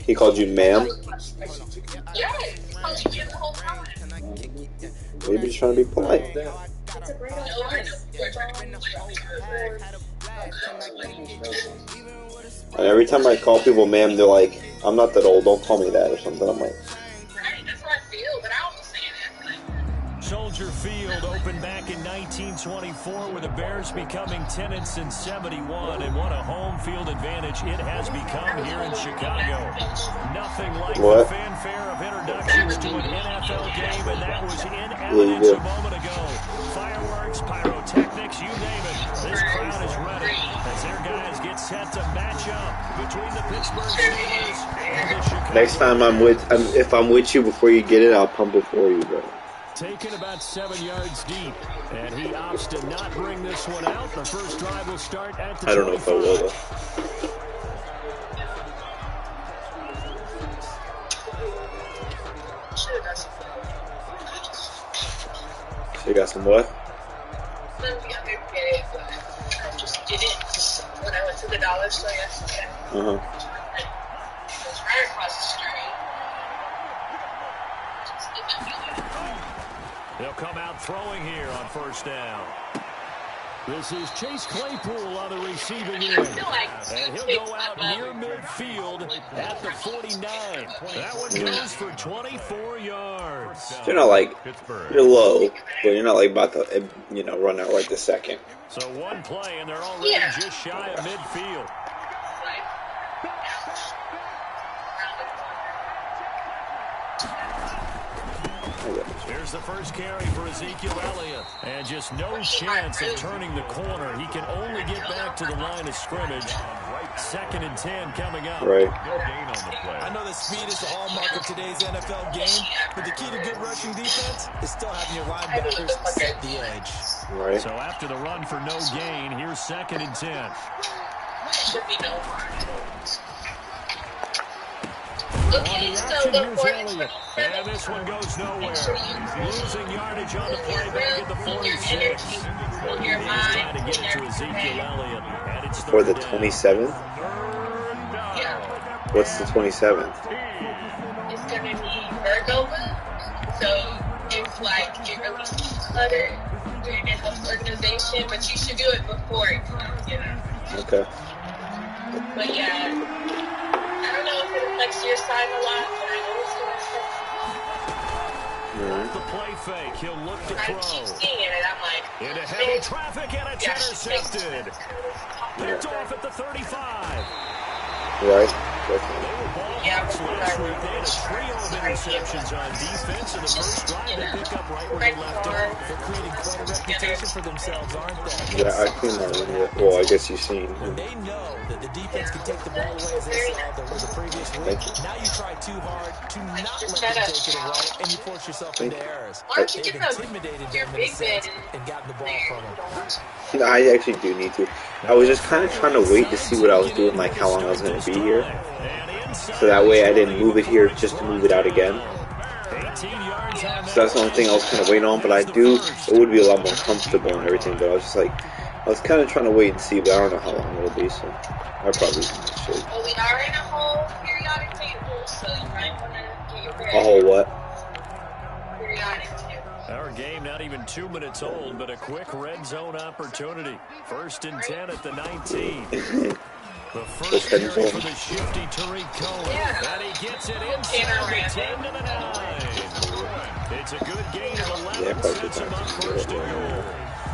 He called you ma'am? Yeah, he called you ma'am the whole time. Maybe he's trying to be polite. It's a great And every time I call people ma'am, they're like, I'm not that old, don't call me that or something. I'm like, right, that's how I feel, but I almost say that. Like, Soldier Field opened back in 1924 with the Bears becoming tenants in 71, and what a home field advantage it has become here in Chicago. Nothing like the fanfare of introductions to an NFL game, and that was in evidence a moment ago. Fireworks, pyrotechnics, you name it. This crowd is ready as their guys get set to match up between the Pittsburgh Steelers and the Chicago. Next time if I'm with you before you get it, I'll pump it for you, bro. Taken about 7 yards deep, and he opts to not bring this one out. The first drive will start at the 25. I don't know if I will, though. So you got some what? the other day, but I just did it when I went to the dollar store yesterday. It was right across the street. They'll come out throwing here on first down. This is Chase Claypool on the receiving end. And he'll go out near midfield at the 49. That one goes for 24 yards. You're not like, you're low, but you're not like about to, run out right this second. So one play, and they're already just shy of midfield. Here's the first carry for Ezekiel Elliott. And just no chance of turning the corner. He can only get back to the line of scrimmage. 2nd and 10 coming up. Right. No gain on the play. I know that speed is the hallmark of today's NFL game, but the key to good rushing defense is still having your linebackers set the edge. Right. So after the run for no gain, here's 2nd and 10. Should be no Okay, so the 4th and this one goes nowhere. Losing yardage on the play back at the 46. He's trying to get it to Ezekiel Elliott. And it's For the 27th? Yeah. What's the 27th? It's going to be Virgoba. So it's like it releases clutter during the health organization, but you should do it before it comes, Okay. But yeah. I don't know if it affects your side a lot, but I know it's going to affect the play fake. He'll look to throw. I keep seeing it, and I'm like... Into heavy traffic, and it's intercepted. Picked off at the 35. Right. They were ball hawks last week. They had a trio of interceptions on defense in the first drive. They pick up right where they left off. They're creating quite a reputation for themselves, aren't they? Yeah, I've seen that one yet. Well, I guess you've seen. When they know that the defense can take the ball away as they saw them the previous week, now you try too hard to not let them take it away, and you force yourself into errors. Why don't you They've give them intimidated your them in a big sense man and gotten the ball from them. I actually do need to. I was just kind of trying to wait to see what I was doing, like how long I was going to be here. So that way I didn't move it here just to move it out again. So that's the only thing I was kind of waiting on, but it would be a lot more comfortable and everything, but I was just like, I was kind of trying to wait and see, but I don't know how long it'll be, so I probably should. Well, we are in a whole periodic table, so you might want to get your A whole what? periodic table. Our game not even 2 minutes old, but a quick red zone opportunity. 1st and 10 at the 19. The first carry for the shifty Tariq Cohen. And he gets it inside the 10 to the 9. It's a good gain of 11. Sets him up 1st and goal.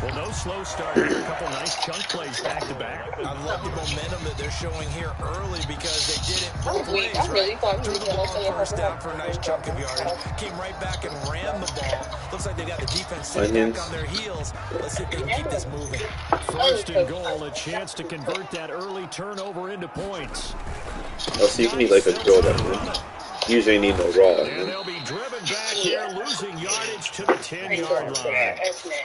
Well, no slow start here. A couple nice chunk plays back-to-back. I love the momentum that they're showing here early because they did it both ways, I really right? thought Threw he was the going ball to say on first down it. for a nice chunk of yardage. Came right back and ran the ball. Looks like they got the defense sitting back on their heels. Let's see if they can keep this moving. 1st and goal, a chance to convert that early turnover into points. Oh, so you can need like a draw that. Usually need no raw. And they'll be driven back here, losing yardage to the 10-yard line.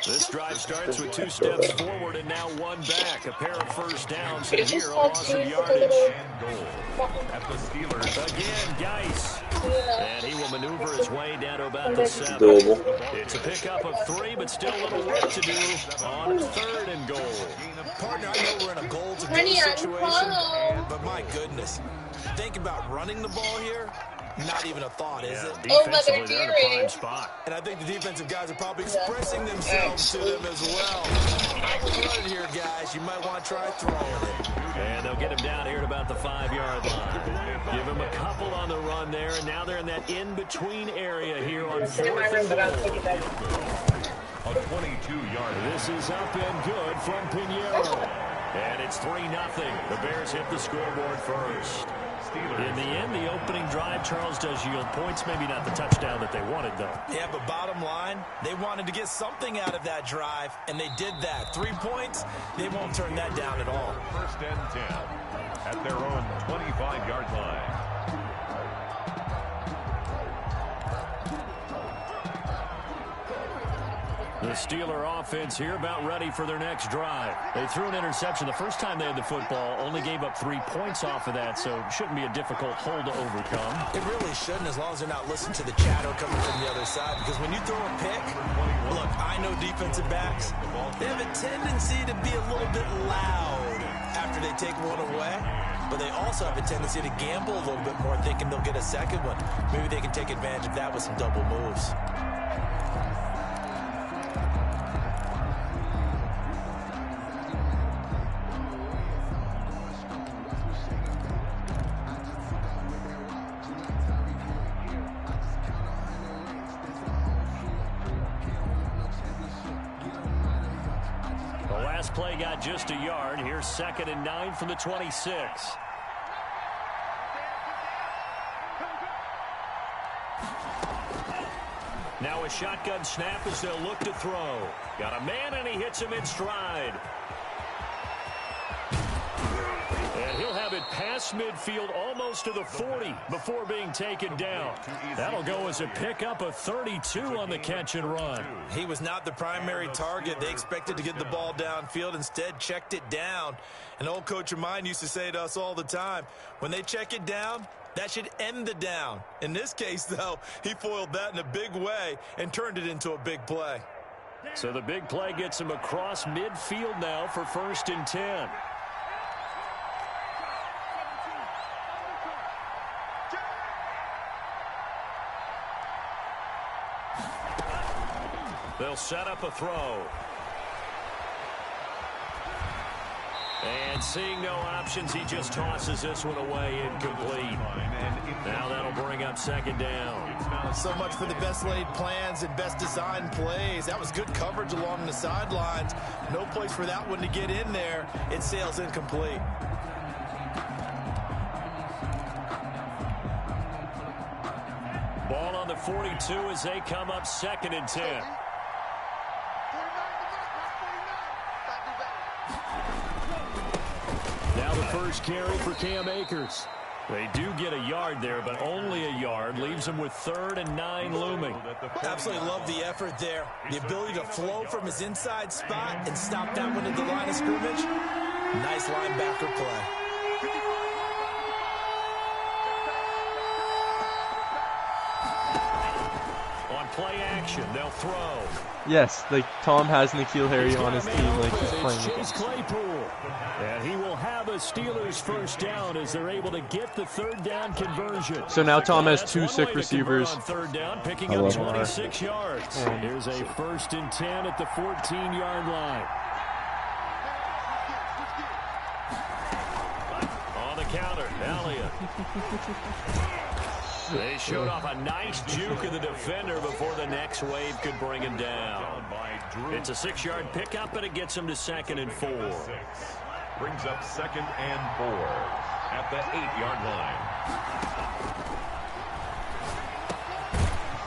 This drive starts with 2 steps forward and now 1 back. A pair of first downs and here a loss of yardage. At the Steelers. Again, Geis And he will maneuver his way down to about the 7. Doable. It's a pickup of 3, but still a little work to do on 3rd and goal. Partner, I know we're in a goal-to-go situation, but my goodness, think about running the ball here. Not even a thought, is it? Defensively, they're in a prime spot. And I think the defensive guys are probably expressing themselves to them as well. I would run it here, guys. You might want to try throwing it. And they'll get him down here at about the 5-yard line. Give him a couple on the run there, and now they're in that in-between area here on 4th and goal. A 22-yard. This is up and good from Pinheiro. And it's 3-0. The Bears hit the scoreboard first. In the end, the opening drive, Charles, does yield points. Maybe not the touchdown that they wanted, though. Yeah, but bottom line, they wanted to get something out of that drive, and they did that. 3 points, they won't turn that down at all. 1st and 10 at their own 25-yard line. The Steeler offense here about ready for their next drive. They threw an interception the first time they had the football, only gave up 3 points off of that, so it shouldn't be a difficult hole to overcome. It really shouldn't, as long as they're not listening to the chatter coming from the other side, because when you throw a pick, look, I know defensive backs, they have a tendency to be a little bit loud after they take one away, but they also have a tendency to gamble a little bit more, thinking they'll get a second one. Maybe they can take advantage of that with some double moves. Play got just a yard. Here's 2nd and 9 from the 26. Now a shotgun snap as they'll look to throw. Got a man, and he hits him in stride. And he'll have it past midfield almost to the 40 before being taken down. That'll go as a pickup of 32 on the catch and run. He was not the primary target. They expected to get the ball downfield, instead checked it down. An old coach of mine used to say to us all the time, when they check it down, that should end the down. In this case, though, he foiled that in a big way and turned it into a big play. So the big play gets him across midfield now for 1st and 10. They'll set up a throw. And seeing no options, he just tosses this one away, incomplete. Now that'll bring up 2nd down. So much for the best laid plans and best designed plays. That was good coverage along the sidelines. No place for that one to get in there. It sails incomplete. Ball on the 42 as they come up 2nd and 10. Now the first carry for Cam Akers. They do get a yard there, but only a yard. Leaves them with 3rd and 9 looming. Absolutely love the effort there. The ability to flow from his inside spot and stop that one at the line of scrimmage. Nice linebacker play. On play action, they'll throw. Yes, like Tom has N'Keal Harry on his team, like he's playing with Chase Claypool. And he will have a Steelers first down as they're able to get the 3rd down conversion. So now Tom has 2 sick receivers. On 3rd down, picking up 26 yards. Here's a 1st and 10 at the 14-yard line. On the counter, Elliott. They showed off a nice juke of the defender before the next wave could bring him down. It's a 6-yard pickup, and it gets him to 2nd and 4. Brings up 2nd and 4 at the 8-yard line.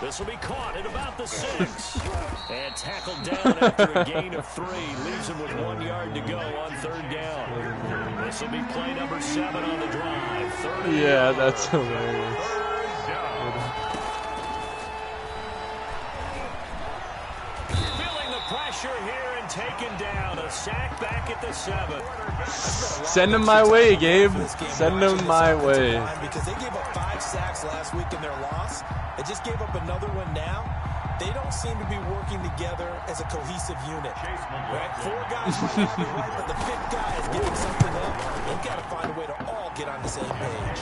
This will be caught at about the 6. And tackled down after a gain of 3. Leaves him with 1 yard to go on 3rd down. This will be play number 7 on the drive. 3rd yeah, that's hilarious. Feeling the pressure here and taken down. A sack back at the 7. Send him my way, Gabe. Send him my way. Because they gave up 5 much sacks last week in their loss. They just gave up another one now. They don't seem to be working together as a cohesive unit. Right? 4 guys might have it right, but the 5th guy is giving something up. They've got to find a way to all get on the same page.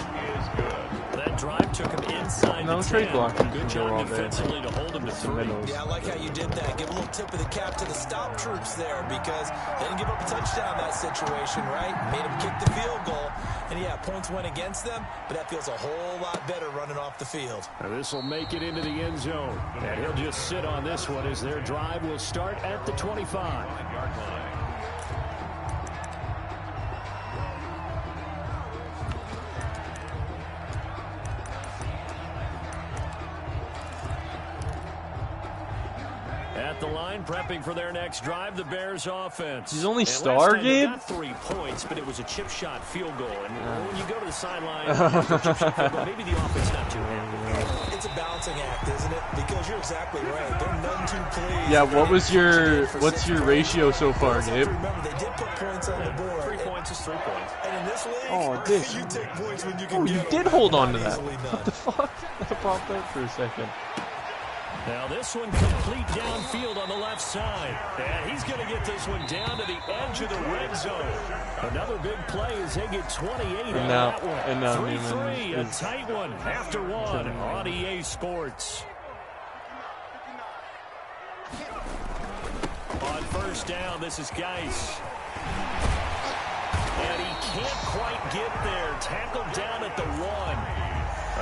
That drive took him inside No, the trade 10. blocking Good can job go all day. defensively to hold him to 3. Yeah, I like how you did that. Give a little tip of the cap to the stop troops there because they didn't give up a touchdown in that situation, right? Made them kick the field goal. And yeah, points went against them, but that feels a whole lot better running off the field. This will make it into the end zone. And he'll just sit on this one as their drive will start at the 25. At the line, prepping for their next drive, the Bears offense. He's only And star, last time they Gabe? got 3 points, but it was a chip shot field goal. And when you go to the sideline, after a chip shot field goal, maybe the offense not too happy. It's a balancing act, isn't it? Because you're exactly right. They're none too pleased. Yeah, what's your ratio so far, Gabe? Remember, they did put points on the board. 3 points is 3 points. And in this league, Oh, this. you take points when you can Oh, get you them. did hold on to that. Easily done. What the fuck? That popped up for a second. Now this one complete downfield on the left side. And he's going to get this one down to the edge of the red zone. Another big play as they get 28 on that one. And now 3-3, Newman a is tight one after 1 on EA Sports. On first down, this is Geis. And he can't quite get there. Tackled down at the 1.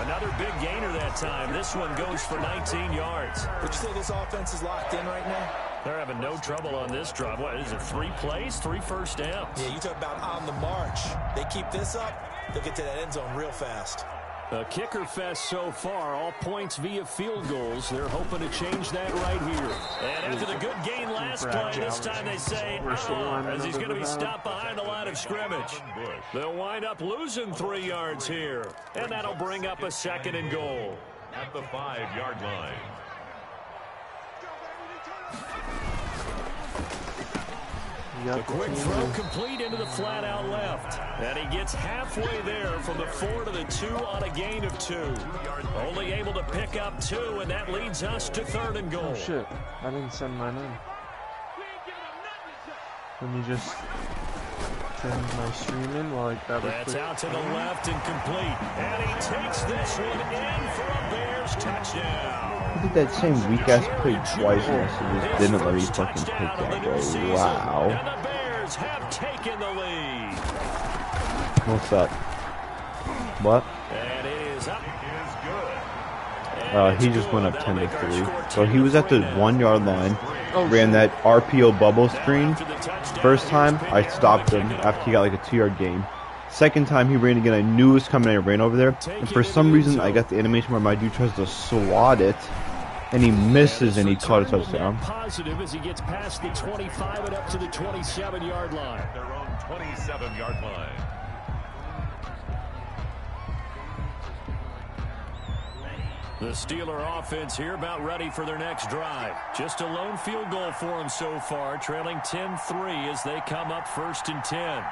Another big gainer that time. This one goes for 19 yards. Would you say this offense is locked in right now? They're having no trouble on this drive. What is it, 3 plays, 3 first downs? Yeah, you talk about on the march. They keep this up, they'll get to that end zone real fast. A kicker fest so far, all points via field goals. They're hoping to change that right here. And after the good gain last play, this time they say, as he's going to be stopped behind the line of scrimmage. They'll wind up losing 3 yards here. And that'll bring up a 2nd and goal. At the 5-yard line. The quick throw complete into the flat out left. And he gets halfway there from the 4 to the 2 on a gain of 2. Only able to pick up 2, and that leads us to 3rd and goal. Oh shit, I didn't send mine in. Let me just send my stream in while I grab a That's quick. out to the left and complete. And he takes this one in for a Bears touchdown. I did that same weak-ass play twice and I just didn't let me fucking take that, bro. Wow. And the Bears have taken the lead. What's up? What? And it is up. He just went up 10-3. So he was at the 1-yard line, ran that RPO bubble screen. First time, I stopped him after he got like a 2-yard gain. Second time he ran again, I knew it was coming and I ran over there. And for some reason, I got the animation where my dude tries to swat it, and he misses and he caught a touchdown. Positive as he gets past the 25 and up to the 27-yard line. Their own 27-yard line. The Steeler offense here about ready for their next drive. Just a lone field goal for them so far, trailing 10-3 as they come up 1st and 10.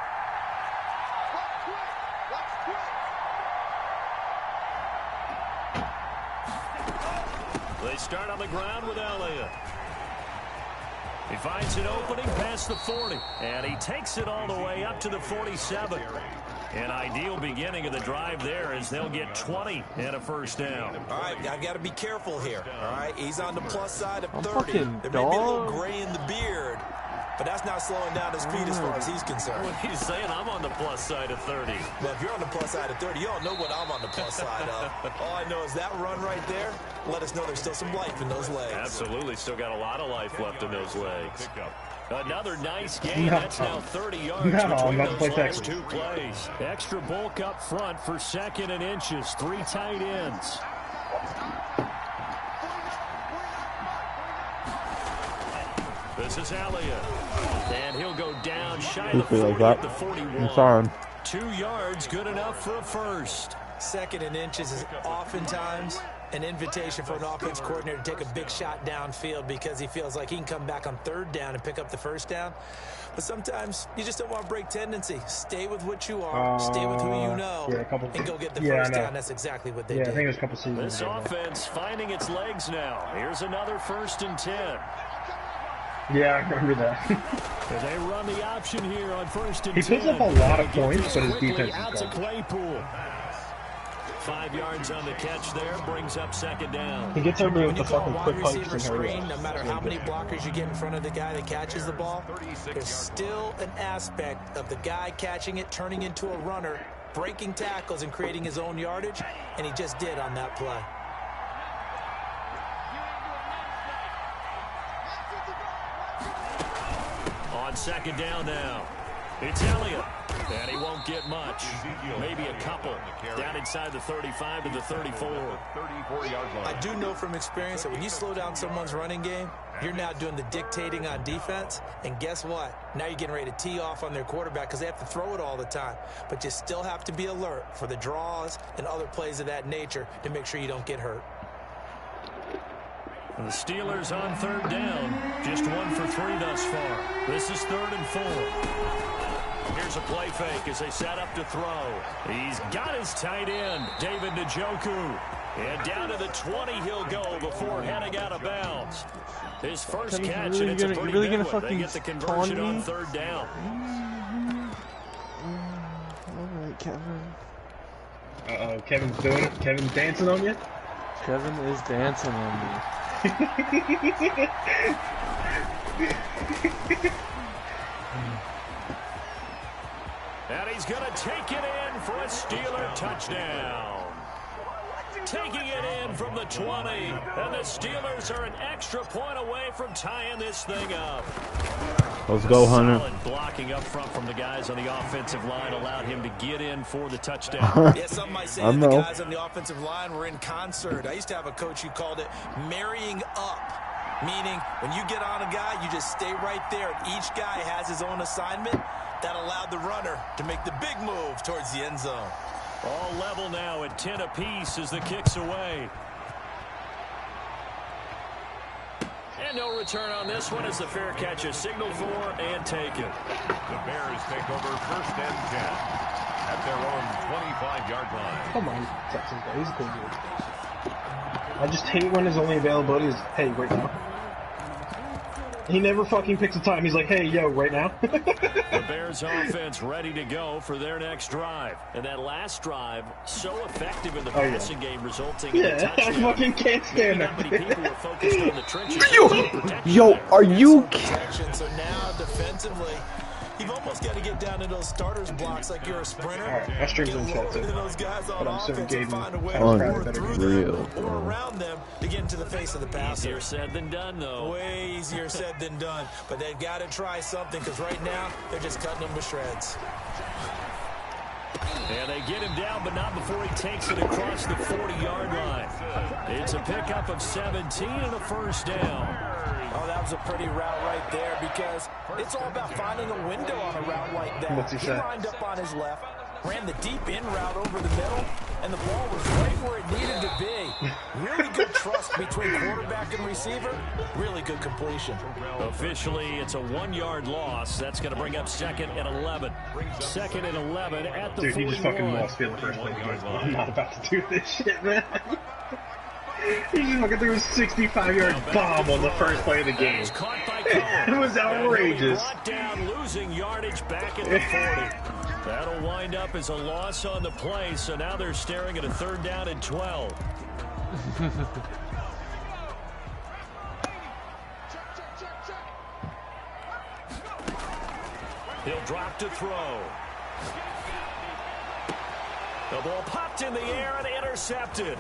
They start on the ground with Elliott. He finds an opening past the 40, and he takes it all the way up to the 47. An ideal beginning of the drive there as they'll get 20 and a first down. All right, I've got to be careful here. All right, he's on the plus side of 30. fucking There may be a little dog. gray in the beard, but that's not slowing down his speed as far as he's concerned. What he's saying, I'm on the plus side of 30. Well, if you're on the plus side of 30, you don't know what I'm on the plus side of. All I know is that run right there let us know there's still some life in those legs. Absolutely, still got a lot of life left in those legs. Another nice game. That's now 30 yards between those last 2 plays. Extra bulk up front for 2nd and inches. 3 tight ends. This is Elliott. And he'll go down shy of the 40 at the 41. I'm sorry. 2 yards, good enough for a first. 2nd and inches is oftentimes an invitation for an offense coordinator to take a big shot downfield because he feels like he can come back on third down and pick up the first down. But sometimes you just don't want to break tendency. Stay with what you are, stay with who you know, and go get the first down. That's exactly what they did. I think it was a couple seasons This offense finding its legs now. Here's another 1st and 10. Yeah, I remember that. They run the option here on 1st and 10. He puts up a lot of points, but his defense out is to Claypool. 5 yards on the catch there, brings up 2nd down. He gets over with the fucking quick wide pipes receiver and screen, no matter how many blockers you get in front of the guy that catches the ball, there's still an aspect of the guy catching it, turning into a runner, breaking tackles and creating his own yardage, and he just did on that play. On 2nd down now, it's Elliott, and he won't get much. Maybe a couple. Down inside the 35 to the 34. I do know from experience that when you slow down someone's running game, you're now doing the dictating on defense, and guess what? Now you're getting ready to tee off on their quarterback because they have to throw it all the time. But you still have to be alert for the draws and other plays of that nature to make sure you don't get hurt. The Steelers on 3rd down. Just 1 for 3 thus far. This is 3rd and 4. Here's a play fake as they set up to throw. He's got his tight end, David Njoku. And down to the 20 he'll go before heading out of bounds. His first catch, and it's a pretty good one. They get the conversion on 3rd down. All right, Kevin. Uh-oh, Kevin's doing it. Kevin's dancing on you? Kevin is dancing on me. And he's going to take it in for a Steeler touchdown. Taking it in from the 20. And the Steelers are an extra point away from tying this thing up. Let's go, Hunter. Solid blocking up front from the guys on the offensive line allowed him to get in for the touchdown. Yeah, some might say that the guys on the offensive line were in concert. I used to have a coach who called it marrying up, meaning when you get on a guy, you just stay right there, and each guy has his own assignment. That allowed the runner to make the big move towards the end zone. All level now at 10 apiece as the kick's away. And no return on this one as the fair catch is signaled for and taken. The Bears take over 1st and 10 at their own 25-yard line. Come on, Texans guy. He's a cool dude. I just hate when his only availability is, hey, right now. He never fucking picks a time. He's like, hey, yo, right now. The Bears offense ready to go for their next drive. And that last drive, so effective in the passing game, resulting in a touchdown. I fucking can't stand that. Many people were focused on the trenches. Yo, are you kidding? So now, defensively, you've almost got to get down to those starters blocks like you're a sprinter. All right, my stream's in chat too. But I'm so gave me unreal or around them to get into the face of the passer. Easier said than done, though. Way easier said than done. But they've got to try something because right now they're just cutting them to shreds. And they get him down, but not before he takes it across the 40-yard line. It's a pickup of 17 and a 1st down. Oh, that was a pretty route right there because it's all about finding a window on a route like that. What's he say? Lined up on his left, ran the deep in route over the middle, and the ball was right where it needed to be. Really good trust between quarterback and receiver. Really good completion. Officially, it's a 1-yard loss. That's going to bring up 2nd and 11. 2nd and 11 at the 41. Dude, he just fucking lost field the first play. I'm not about to do this shit, man. He just fucking threw a 65-yard bomb on the first play of the game. It was outrageous. Brought down, losing yardage back at the 40. That'll wind up as a loss on the play, so now they're staring at a 3rd down and 12. He'll drop to throw. The ball popped in the air and intercepted.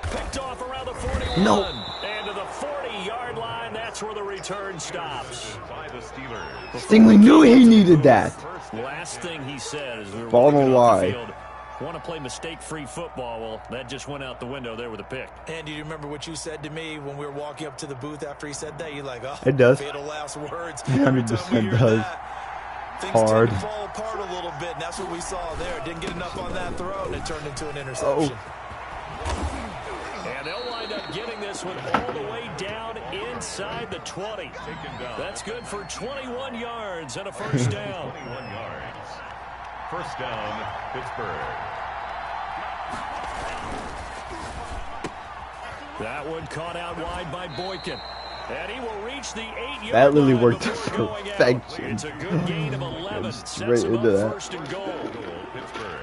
Picked off around the 41. No. And to the 40-yard line, that's where the return stops. Stingley knew he needed that. Last thing he said is we were Ball no lie. Want to play mistake-free football. Well, that just went out the window there with a pick. And do you remember what you said to me when we were walking up to the booth after he said that? You're like, oh, it does. fatal last words. 100% does. Things hard. tend to fall apart a little bit, and that's what we saw there. Didn't get enough on that throw, and it turned into an interception. And And they'll wind up getting this one all the way down inside the 20. That's good for 21 yards and a first down. 21 yards. First down, Pittsburgh. That one caught out wide by Boykin. And he will reach the 8-yard that literally line worked to before going out. perfection. It's a good gain of 11. Straight Sets him into up that. first and goal.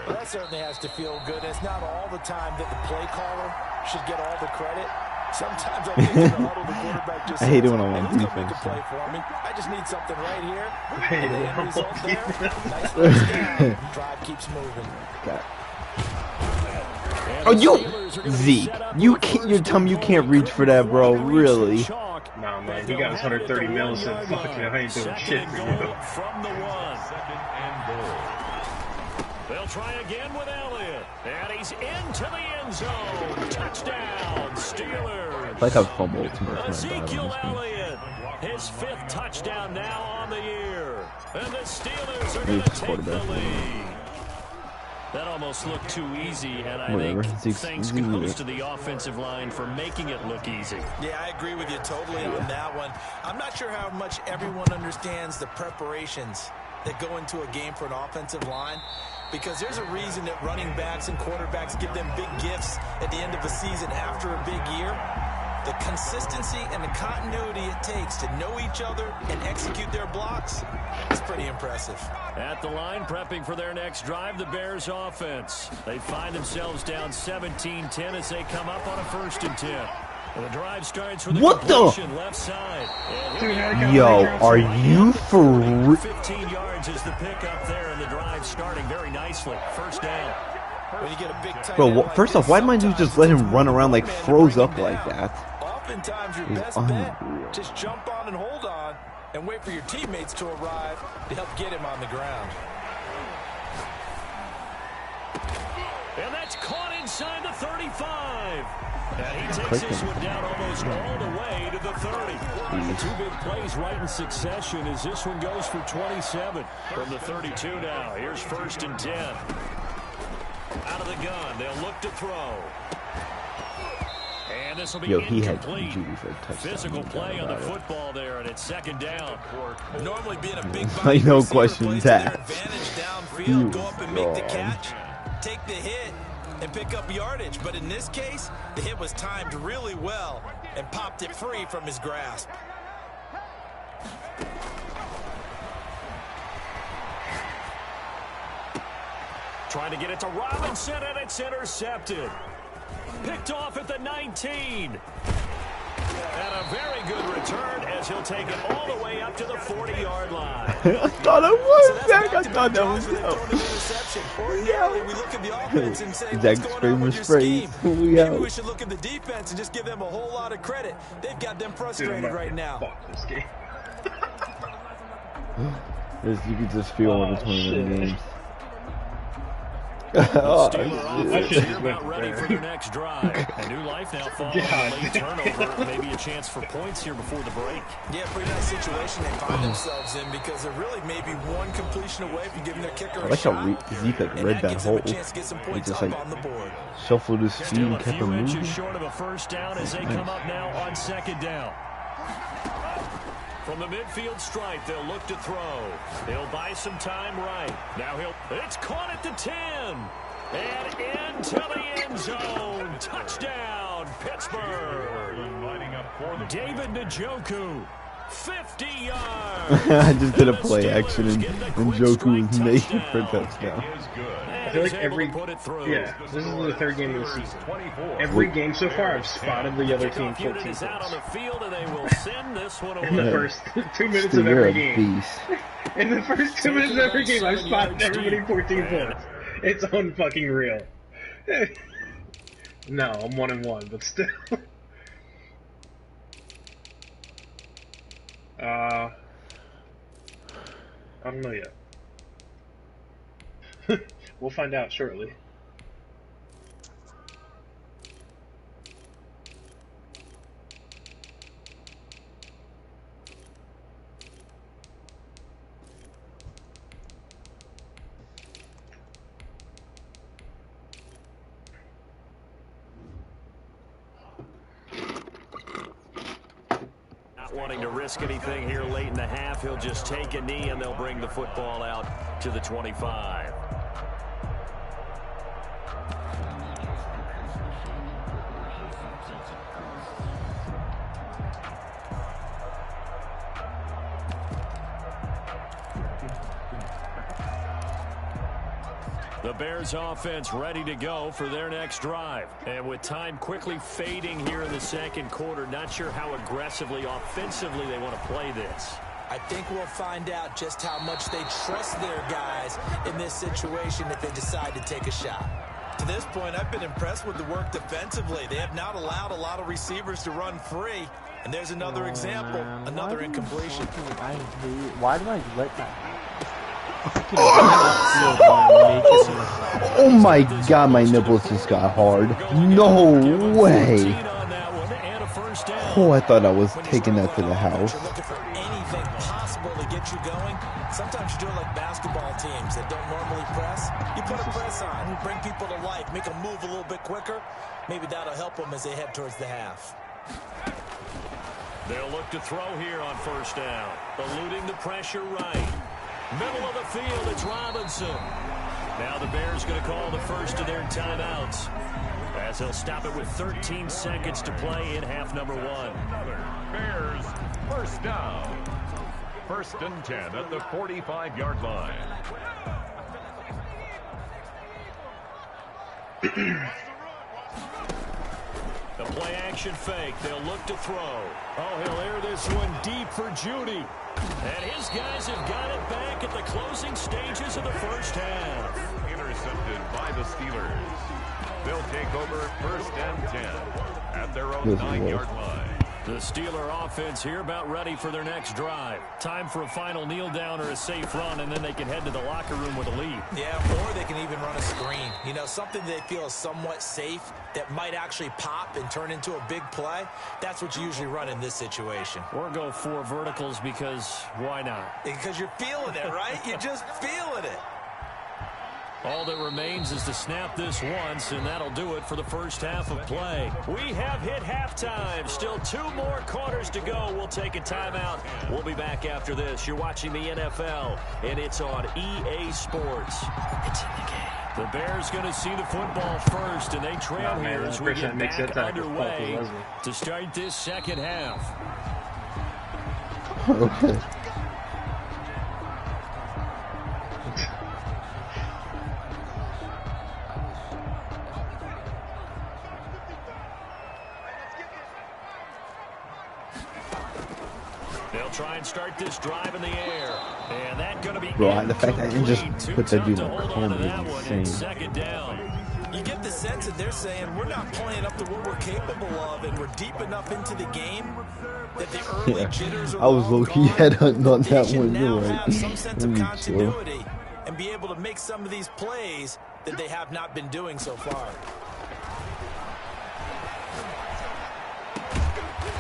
Well, that certainly has to feel good. It's not all the time that the play caller should get all the credit. Sometimes I think in the huddle, the quarterback just I hate it says, when I'm on "Who's gonna make defense, a play for me? I just need something right here." Hey, And the end we're result on there, defense. nice first down. Drive keeps moving. God. And Oh, the you Steelers are gonna be Zeke, set up you for can't. first You're telling me you and can't goal. reach for that, bro? Couldn't reach Really? the chalk, Nah, but man, he they'll got his have it at the 130 mil, so 1-yard fuck line. you, I ain't doing Second shit and for goal you. from the 1. Second and goal. They'll try again with Elliott. And he's into the end zone. Touchdown, Steelers. It's like I fumbled too much. Ezekiel Elliott, his 5th touchdown now on the year. And the Steelers are going to take the lead. That almost looked too easy, and I Whatever. think thanks goes to the offensive line for making it look easy. Yeah, I agree with you totally on that one. I'm not sure how much everyone understands the preparations that go into a game for an offensive line, because there's a reason that running backs and quarterbacks give them big gifts at the end of a season after a big year. The consistency and the continuity it takes to know each other and execute their blocks is pretty impressive. At the line, prepping for their next drive, the Bears offense. They find themselves down 17-10 as they come up on a 1st and 10. And the drive starts with a completion left side. Yo, are you for real? 15 yards is the pickup there, and the drive starting very nicely. First down. When you get a big tight Bro, end like first off, this, why might you just let him run around like sometimes froze bring up him like down. that? Oftentimes your He's best bet, just jump on and hold on and wait for your teammates to arrive to help get him on the ground. And that's caught inside the 35. And he takes this one down almost all the way to the 30. The 2 big plays right in succession as this one goes for 27. From the 32 now, here's 1st and 10. Out of the gun, they'll look to throw. And this will be incomplete. Physical play on the football there, and it's 2nd down. Normally being a big I body no receiver questions plays to their asked. advantage downfield, go up and make the catch, take the hit, and pick up yardage. But in this case, the hit was timed really well and popped it free from his grasp. Trying to get it to Robinson, and it's intercepted. Picked off at the 19. And a very good return as he'll take it all the way up to the 40-yard line. I thought it was back. I thought that was Ordinarily, we look at the offense and say, Zach what's going on with your Spramer scheme? we Maybe out. we should look at the defense and just give them a whole lot of credit. They've got them frustrated right now. Fuck this game. You could just feel one of the 21 games. Steelers I should are just about went ready there. for their next drive. A new life now following a late turnover. Maybe a chance for points here before the break. Yeah, pretty nice situation they find themselves in, because they're really maybe one completion away from giving their kicker I a like shot. how Zeke like And read that gives them hole. a chance to get some He points just up like on the board. shuffled his feet Still and a kept few him inches moving. short of a first down as they come up now on 2nd down. From the midfield stripe, they'll look to throw. He'll buy some time right. Now it's caught at the 10. And into the end zone. Touchdown, Pittsburgh. David Njoku, 50 yards. I just did a play action and Njoku was naked for a touchdown. I feel like this is the 3rd game of the season. Every game so far, I've spotted the other team 14 points. In the first 2 minutes of every game. In the first 2 minutes of every game, I've spotted everybody 14 points. It's unfucking real. No, I'm 1-1, but still. I don't know yet. We'll find out shortly. not wanting to risk anything here late in the half. He'll just take a knee, and they'll bring the football out to the 25. The Bears offense ready to go for their next drive. And with time quickly fading here in the second quarter, not sure how aggressively, offensively they want to play this. I think we'll find out just how much they trust their guys in this situation if they decide to take a shot. To this point, I've been impressed with the work defensively. They have not allowed a lot of receivers to run free. And there's another example, another incompletion. Why do I let that happen? Oh my god, my nipples just got hard. No way. Oh, I thought I was taking that to the house. Looking for anything possible to get you going. Sometimes you do it like basketball teams that don't normally press. You put a press on, bring people to life, make them move a little bit quicker. Maybe that'll help them as they head towards the half. They'll look to throw here on first down. Eluding the pressure right. Middle of the field, it's Robinson. Now the Bears going to call the first of their timeouts, as they'll stop it with 13 seconds to play in half number one. Bears, first down. 1st and 10 at the 45-yard line. The play action fake. They'll look to throw. Oh, he'll air this one deep for Judy. And his guys have got it back at the closing stages of the first half. Intercepted by the Steelers. They'll take over 1st and 10 at their own 9-yard line. The Steeler offense here about ready for their next drive. Time for a final kneel down or a safe run, and then they can head to the locker room with a lead. Yeah, or they can even run a screen. You know, something they feel is somewhat safe that might actually pop and turn into a big play. That's what you usually run in this situation. Or go 4 verticals because why not? Because you're feeling it, right? You're just feeling it. All that remains is to snap this once, and that'll do it for the first half of play. We have hit halftime. Still 2 more quarters to go. We'll take a timeout. We'll be back after this. You're watching the NFL, and it's on EA Sports. It's in the game. The Bears going to see the football first, and they trail here as we get back underway to start this second half. Okay. Try and start this drive in the air. And that going to be bro, the fact that I can just put that dude on corner is insane. Second down. You get the sense that they're saying we're not playing up to what we're capable of, and we're deep enough into the game that the early jitters are I was low-key headhunting on that one. You're right. Have some sense of continuity and be able to make some of these plays that they have not been doing so far.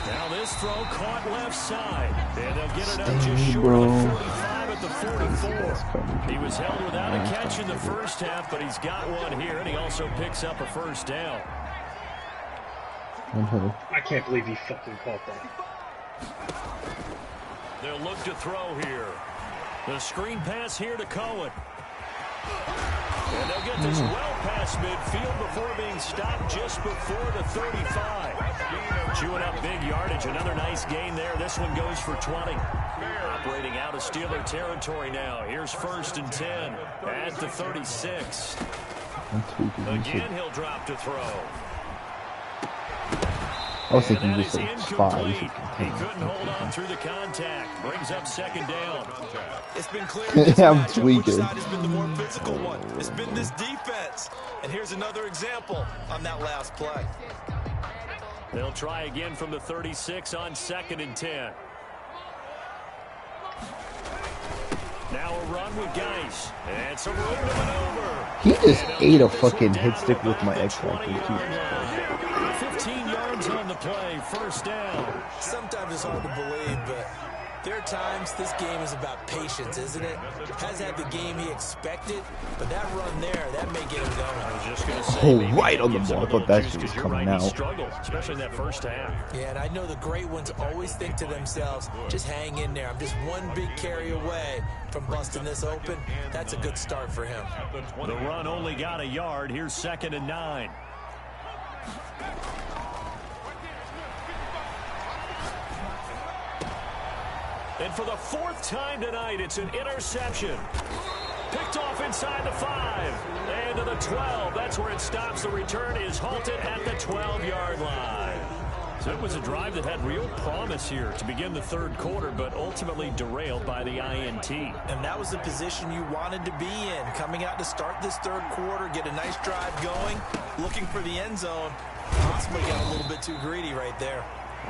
Now this throw caught left side. And they'll get it up just short of the 45 at the 44. He was held without a catch in the first half, but he's got one here, and he also picks up a first down. I can't believe he fucking caught that. They'll look to throw here. The screen pass here to Cohen. And they'll get this well past midfield before being stopped just before the 35. Chewing up big yardage. Another nice gain there. This one goes for 20. Operating out of Steeler territory now. Here's 1st and 10 at the 36. Again, he'll drop to throw. I was thinking just like spy. He couldn't hold on through the contact. Brings up second down. It's been clear I'm tweaking. which side has been the more physical one. It's been this defense. And here's another example on that last play. They'll try again from the 36 on 2nd and 10. Now a run with Geis. And some room to maneuver. He just ate a fucking hit stick with my X-Factor too. 15 yards on the play, first down. Sometimes it's hard to believe, but There are times this game is about patience, isn't it? Has had the game he expected, but that run there, that may get him going. I was just going to say, right on the ball. I thought that shit was coming out. Struggled, especially in that first half. Yeah, and I know the great ones always think to themselves, just hang in there. I'm just one big carry away from busting this open. That's a good start for him. The run only got a yard. Here's 2nd and 9. And for the 4th time tonight, it's an interception. Picked off inside the 5. And to the 12. That's where it stops. The return is halted at the 12-yard line. So it was a drive that had real promise here to begin the 3rd quarter, but ultimately derailed by the INT. And that was the position you wanted to be in. Coming out to start this 3rd quarter, get a nice drive going, looking for the end zone. Possibly got a little bit too greedy right there.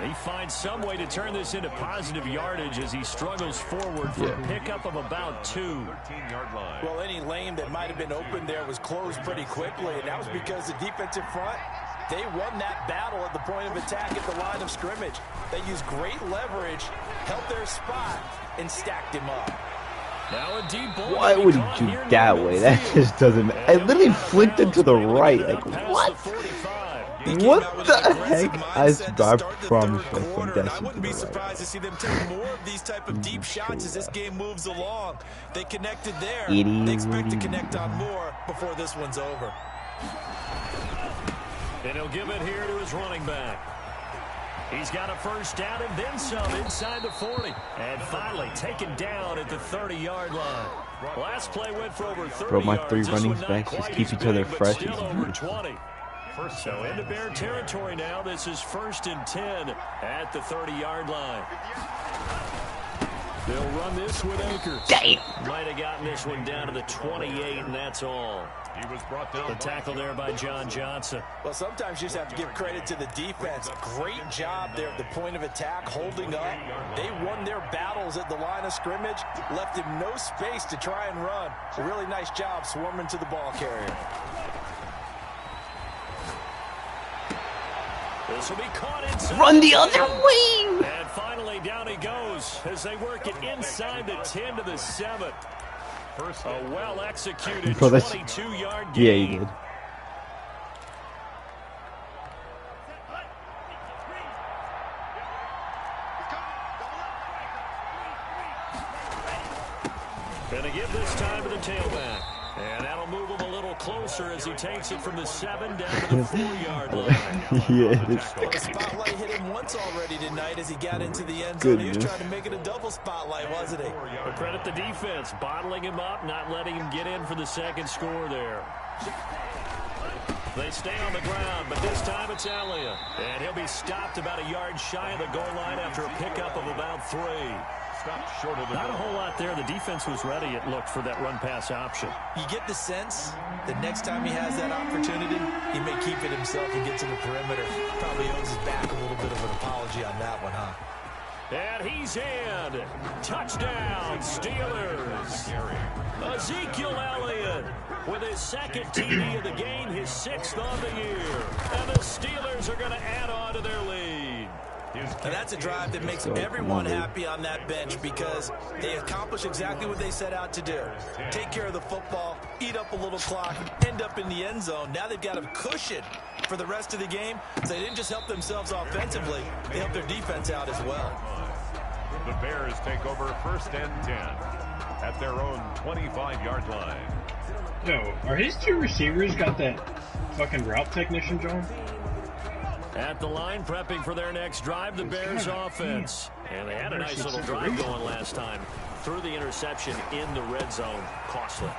He finds some way to turn this into positive yardage as he struggles forward for a pickup of about 2. 13-yard line. Well, any lane that might have been open there was closed pretty quickly, and that was because the defensive front, they won that battle at the point of attack at the line of scrimmage. They used great leverage, held their spot, and stacked him up. Now a deep ball. Why would he do that way? That just doesn't... I literally flicked it to the right. Like, what? What the heck? I promise you I wouldn't be surprised to see them take more of these type of deep shots as this game moves along. They connected there. They expect to connect on more before this one's over. And he'll give it here to his running back. He's got a first down and then some inside the 40. And finally taken down at the 30-yard line. Last play went for over 30 Bro, my yards. 3 running backs just keep each other fresh. Still over 20. So into Bear territory now. This is 1st and 10 at the 30-yard line. They'll run this with Akers. Damn. Might have gotten this one down to the 28, and that's all. He was brought down. The tackle there by John Johnson. Well, sometimes you just have to give credit to the defense. Great job there at the point of attack, holding up. They won their battles at the line of scrimmage, left him no space to try and run. A really nice job swarming to the ball carrier. This will be caught inside. Run the other way! And finally down he goes as they work it inside the 10 to the 7. A well-executed 22-yard gain. Yeah, he did. Gonna give this time to the tailback. And that'll move him a little closer as he takes it from the 7 down to the 4-yard line. Yes. Well, the spotlight hit him once already tonight as he got into the end zone. He was trying to make it a double spotlight, wasn't he? But credit the defense, bottling him up, not letting him get in for the second score there. They stay on the ground, but this time it's Elliott. And he'll be stopped about a yard shy of the goal line after a pickup of about 3. Stopped short of the Not a whole lot there. The defense was ready, it looked, for that run-pass option. You get the sense that next time he has that opportunity, he may keep it himself and get to the perimeter. Probably owes his back a little bit of an apology on that one, huh? And he's in. Touchdown, Steelers. Ezekiel Elliott with his 2nd TD of the game, his 6th on the year. And the Steelers are going to add on to their lead. And that's a drive that makes everyone happy on that bench because they accomplish exactly what they set out to do. Take care of the football, eat up a little clock, end up in the end zone. Now they've got a cushion for the rest of the game. So they didn't just help themselves offensively, they helped their defense out as well. The Bears take over 1st and 10 at their own 25-yard line. Yo, are his 2 receivers got that fucking route technician, John? At the line, prepping for their next drive, the Bears offense. And they had a nice little drive going last time. Threw the interception in the red zone. Costly.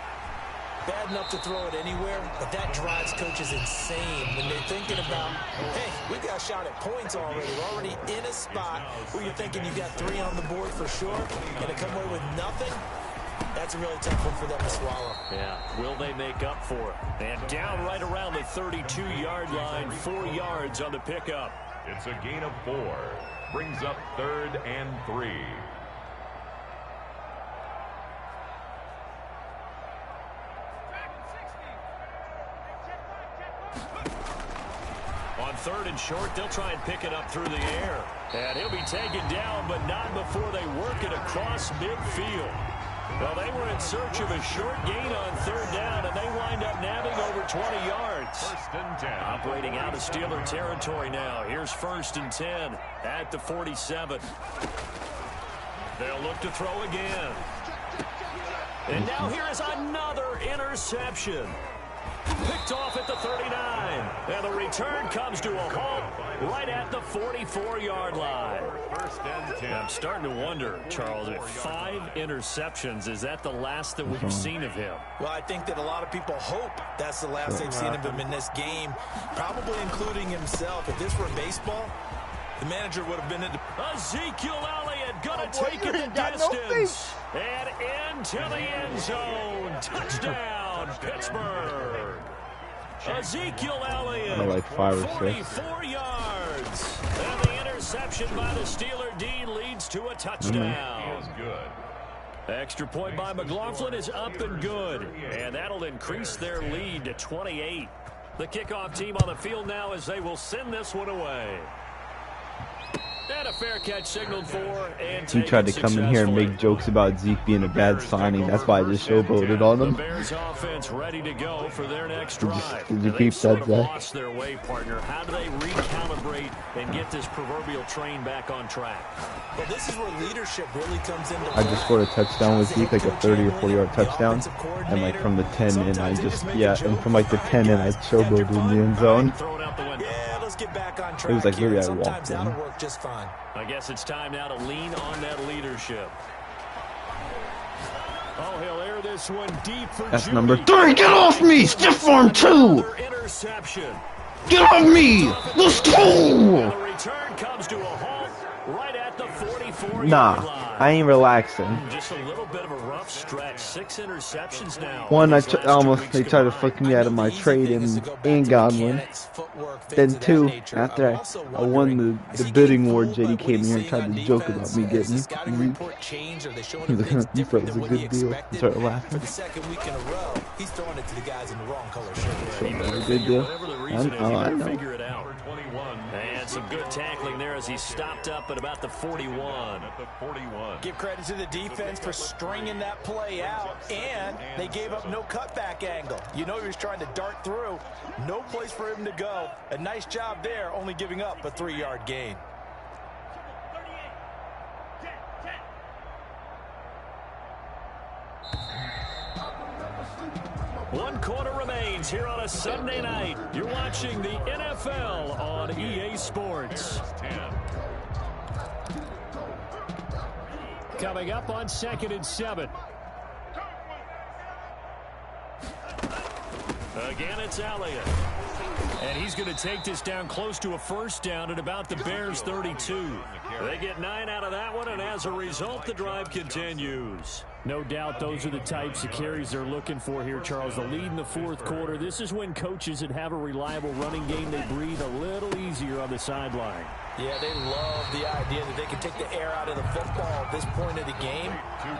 Bad enough to throw it anywhere, but that drives coaches insane when they're thinking about, hey, we've got a shot at points already. We're already in a spot where you're thinking you've got 3 on the board for sure, and to come away with nothing, that's a really tough one for them to swallow. Yeah, will they make up for it? And down right around the 32-yard line, 4 yards on the pickup. It's a gain of 4. Brings up 3rd and 3. On 3rd and short. They'll try and pick it up through the air. And he'll be taken down, but not before they work it across midfield. Well, they were in search of a short gain on third down, and they wind up nabbing over 20 yards. First and 10. Operating out of Steeler territory now. Here's first and 10 at the 47. They'll look to throw again. And now here is another interception. Picked off at the 39. And the return comes to a halt right at the 44-yard line. First and 10. I'm starting to wonder, Charles, if 5 interceptions, is that the last that we've seen of him? Well, I think that a lot of people hope that's the last they've seen of him in this game, probably including himself. If this were baseball, the manager would have been in. Ezekiel Elliott gonna take it the distance. And into the end zone. Touchdown, Pittsburgh. Ezekiel Elliott, like 5 or 6. 44 yards. And the interception by the Steeler D leads to a touchdown. He is good. Extra point by McLaughlin is up and good. And that'll increase their lead to 28. The kickoff team on the field now as they will send this one away. And a fair catch signaled for. And he tried to come in here and make jokes about Zeke being a bad signing. That's why I just showboated on him. The Bears offense ready to go for their next drive. Did you keep that, Zach? Lost their way, partner. How do they recalibrate and get this proverbial train back on track? Well, this is where leadership really comes into I just scored a touchdown with Zeke, like a 30 or 40 yard touchdown, and like from the 10 in, I just and from like the 10 in, I showboated in the end zone. Yeah, let's get back on track. It was like literally I Sometimes walked that'll in. work just fine. I guess it's time now to lean on that leadership. Oh, he'll air this one deep for That's Judy. number 3. Get off me! Stiff arm 2! Interception. Get off me! Let's go! The return comes to a halt right at the 44-yard Nah, line. I ain't relaxing. Just a little bit of a rough stretch. 6 interceptions now. One, they tried to fuck me out of my trade in Godwin. Then 2, after I won the bidding war, JD came here and tried to joke about me getting. He thought it was a good deal. He started laughing. For the second week in a row, he's throwing it to the guys in the wrong color shirt. So it was a good deal. I know. Figure it out. And some good tackling there as he stopped up at about the 41. Give credit to the defense for stringing that play out, and they gave up no cutback angle. You know he was trying to dart through. No place for him to go. A nice job there, only giving up a 3-yard gain. One quarter remains here on a Sunday night. You're watching the NFL on EA Sports. Coming up on 2nd and 7. Again, it's Elliott. And he's going to take this down close to a first down at about the Bears' 32. They get 9 out of that one, and as a result, the drive continues. No doubt those are the types of carries they're looking for here, Charles. The lead in the 4th quarter. This is when coaches that have a reliable running game, they breathe a little easier on the sideline. Yeah, they love the idea that they can take the air out of the football at this point of the game.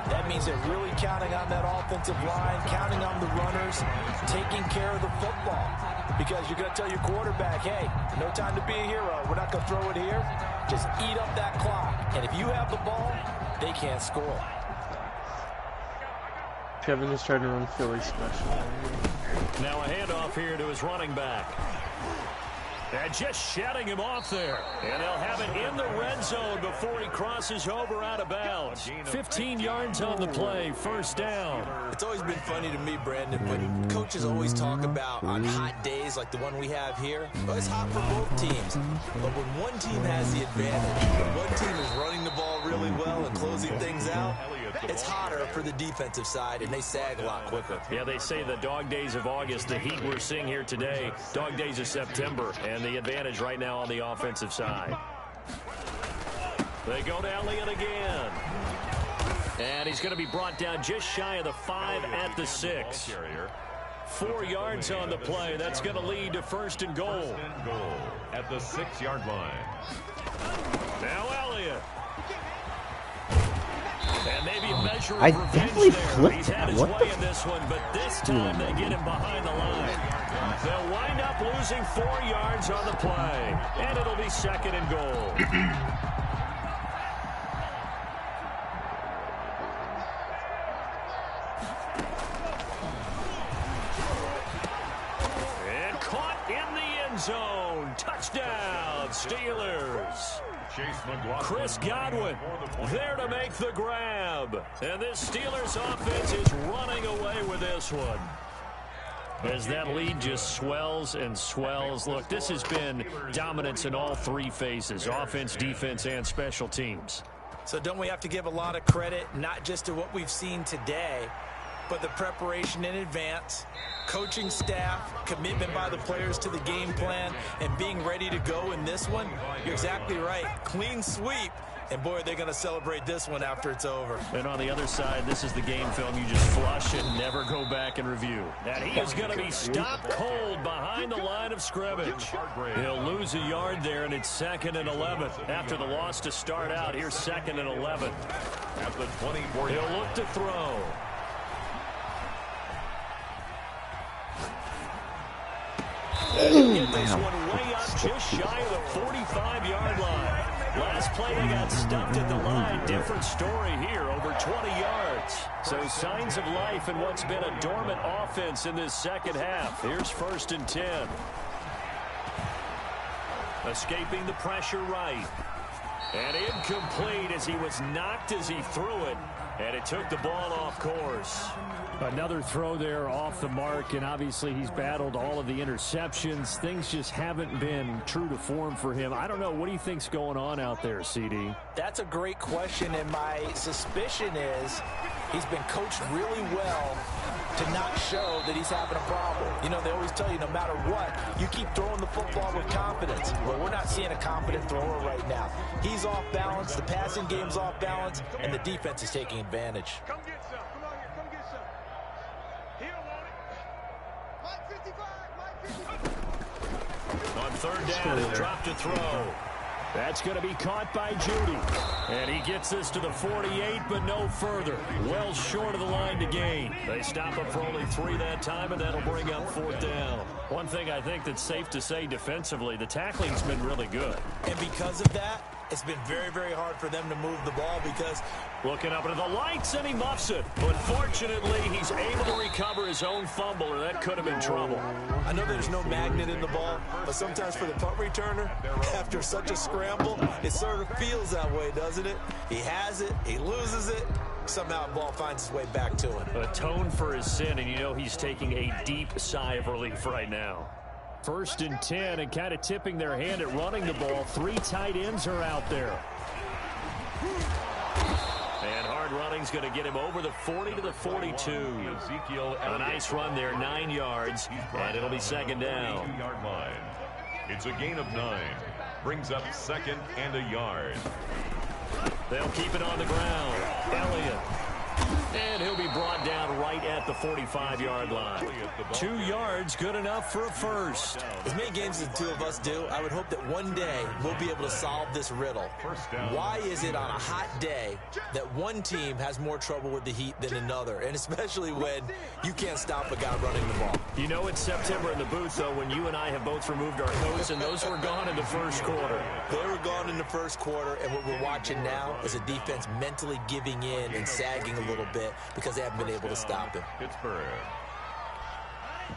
That means they're really counting on that offensive line, counting on the runners, taking care of the football. Because you're going to tell your quarterback, hey, no time to be a hero. We're not going to throw it here. Just eat up that clock. And if you have the ball, they can't score. Kevin is trying to run Philly special. Now a handoff here to his running back. And just shutting him off there. And they'll have it in the red zone before he crosses over out of bounds. 15 yards on the play, first down. It's always been funny to me, Brandon, when coaches always talk about on hot days like the one we have here, well, it's hot for both teams. But when one team has the advantage, when one team is running the ball really well and closing things out, it's hotter for the defensive side, and they sag a lot quicker. Yeah, they say the dog days of August, the heat we're seeing here today, dog days of September, and the advantage right now on the offensive side. They go to Elliott again. And he's going to be brought down just shy of the 5 at the 6. 4 yards on the play. That's going to lead to first and goal. First and goal at the 6-yard line. Now Elliott. And maybe a measure of I revenge definitely there. flipped He's had it. his What way the in this one, but this time they get him behind the line. They'll wind up losing 4 yards on the play, and it'll be 2nd and goal. And caught in the end zone. Touchdown, Steelers. Chris Godwin there to make the grab. And this Steelers offense is running away with this one. As that lead just swells and swells. Look, this has been dominance in all 3 phases, offense, defense, and special teams. So don't we have to give a lot of credit, not just to what we've seen today, but the preparation in advance, coaching staff, commitment by the players to the game plan, and being ready to go in this one? You're exactly right. Clean sweep. And, boy, they're going to celebrate this one after it's over. And on the other side, this is the game film you just flush and never go back and review. And he is going to be stopped cold behind the line of scrimmage. He'll lose a yard there, and it's 2nd and 11. After the loss to start out, here's 2nd and 11. At the 24. He'll look to throw. He'll get this one way up just shy of the 45-yard line. Last play, they got stuffed at the line. Different story here, over 20 yards. So signs of life in what's been a dormant offense in this second half. Here's 1st and 10. Escaping the pressure right. And incomplete as he was knocked as he threw it. And it took the ball off course. Another throw there off the mark, and obviously he's battled all of the interceptions. Things just haven't been true to form for him. I don't know. What do you think's going on out there, CD? That's a great question, and my suspicion is he's been coached really well to not show that he's having a problem. You know, they always tell you no matter what, you keep throwing the football with confidence. Well, we're not seeing a confident thrower right now. He's off balance, the passing game's off balance, and the defense is taking advantage. Come get some. Come on here, come get some. He don't want it. Mike 55, On 3rd down, he'll drop to throw. That's going to be caught by Judy. And he gets this to the 48, but no further. Well short of the line to gain. They stop him for only 3 that time, and that'll bring up 4th down. One thing I think that's safe to say defensively, the tackling's been really good. And because of that, it's been very, very hard for them to move the ball because looking up into the lights, and he muffs it. But fortunately, he's able to recover his own fumble, or that could have been trouble. I know there's no magnet in the ball, but sometimes for the punt returner, after such a scramble, it sort of feels that way, doesn't it? He has it, he loses it, somehow the ball finds its way back to him. Atone for his sin, and you know he's taking a deep sigh of relief right now. 1st and 10, and kind of tipping their hand at running the ball. 3 tight ends are out there. And hard running's going to get him over the 40 to the 42. A nice run there, 9 yards, and it'll be 2nd down. It's a gain of 9. Brings up 2nd and a yard. They'll keep it on the ground. Elliott. And he'll be brought down right at the 45-yard line. 2 yards, good enough for a first. As many games as the two of us do, I would hope that one day we'll be able to solve this riddle. Why is it on a hot day that one team has more trouble with the heat than another? And especially when you can't stop a guy running the ball. You know it's September in the booth, though, when you and I have both removed our coats, and those were gone in the first quarter. They were gone in the first quarter, and what we're watching now is a defense mentally giving in and sagging a little bit because they haven't been able to stop him. Pittsburgh.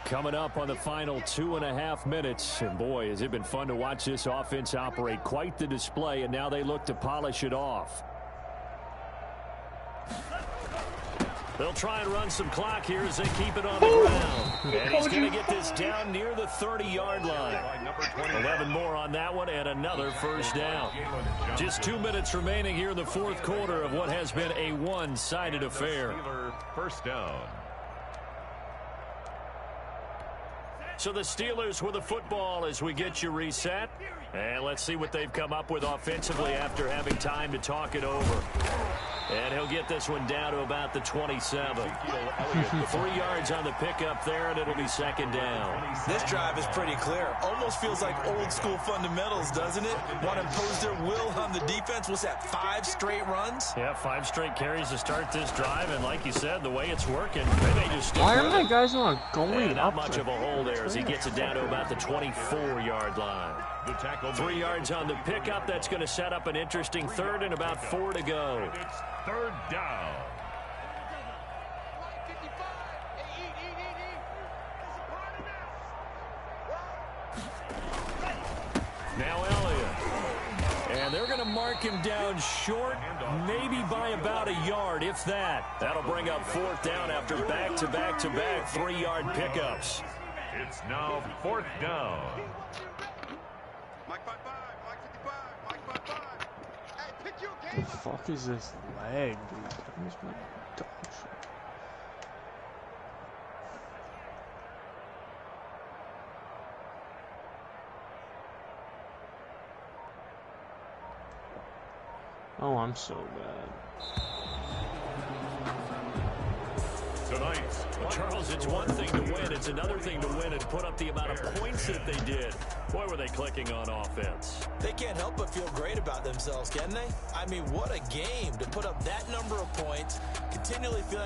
Coming up on the final 2.5 minutes, and boy, has it been fun to watch this offense operate. Quite the display, and now they look to polish it off. They'll try and run some clock here as they keep it on the ground. And he's going to get this down near the 30-yard line. 11 more on that one and another first down. Just 2 minutes remaining here in the fourth quarter of what has been a one-sided affair. First down. So the Steelers with the football as we get you reset. And let's see what they've come up with offensively after having time to talk it over. And he'll get this one down to about the 27. 3 yards on the pickup there, and it'll be second down. This drive is pretty clear. Almost feels like old school fundamentals, doesn't it? Want to impose their will on the defense. What's that, 5 straight runs? Yeah, 5 straight carries to start this drive, and like you said, the way it's working, they may just stick Why are with my it. guys not going And up? not much of a hole there as he gets it down to about the 24-yard line. 3 yards on the pickup. That's going to set up an interesting third and about 4 to go. It's third down. Now Elliott. And they're going to mark him down short, maybe by about a yard, if that. That'll bring up 4th down after back-to-back-to-back 3-yard pickups. It's now 4th down. Mike 5-5, Mike 55, Mike 5-5. Hey, pick your The game up. fuck is this lag, dude? That is my dog shit. Oh, I'm so bad. Tonight, Well, Charles, it's one thing to win. It's another thing to win and put up the amount of points that they did. Boy, were they clicking on offense. They can't help but feel great about themselves, can they? I mean, what a game to put up that number of points, continually feeling